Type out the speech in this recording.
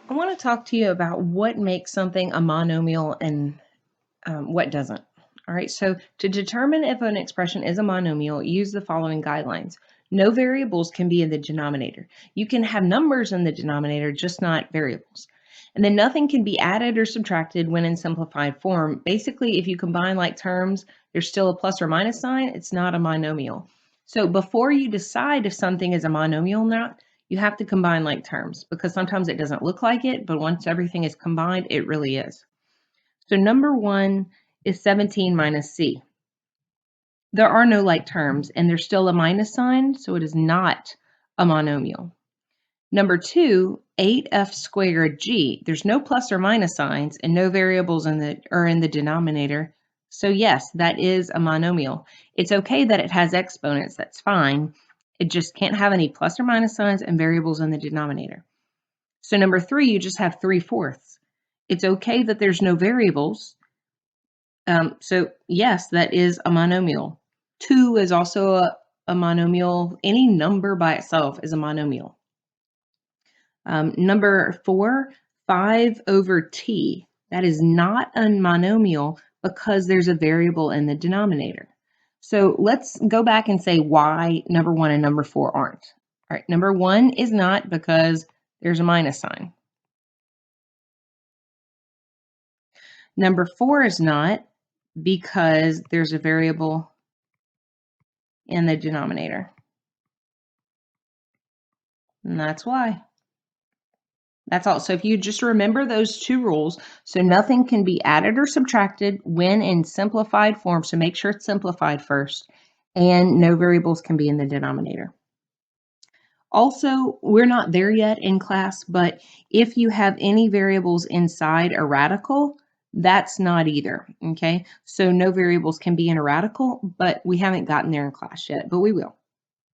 I want to talk to you about what makes something a monomial and what doesn't. All right, so to determine if an expression is a monomial, use the following guidelines. No variables can be in the denominator. You can have numbers in the denominator, just not variables. And then nothing can be added or subtracted when in simplified form. Basically, if you combine like terms, there's still a plus or minus sign, it's not a monomial. So before you decide if something is a monomial or not, you have to combine like terms because sometimes it doesn't look like it, but once everything is combined, it really is. So number one is 17 minus c. There are no like terms and there's still a minus sign, so it is not a monomial. Number two, 8f squared g. There's no plus or minus signs and no variables in the denominator. So yes, that is a monomial. It's okay that it has exponents, that's fine. It just can't have any plus or minus signs and variables in the denominator. So number three, you just have 3/4. It's okay that there's no variables. So yes, that is a monomial. 2 is also a monomial. Any number by itself is a monomial. Number 4, 5 over t. That is not a monomial because there's a variable in the denominator. So let's go back and say why number 1 and number 4 aren't. All right, number 1 is not because there's a minus sign. Number 4 is not because there's a variable in the denominator. And that's why. That's all. So if you just remember those two rules, so nothing can be added or subtracted when in simplified form, so make sure it's simplified first, and no variables can be in the denominator. Also, we're not there yet in class, but if you have any variables inside a radical, that's not either, okay? So no variables can be in a radical, but we haven't gotten there in class yet, but we will.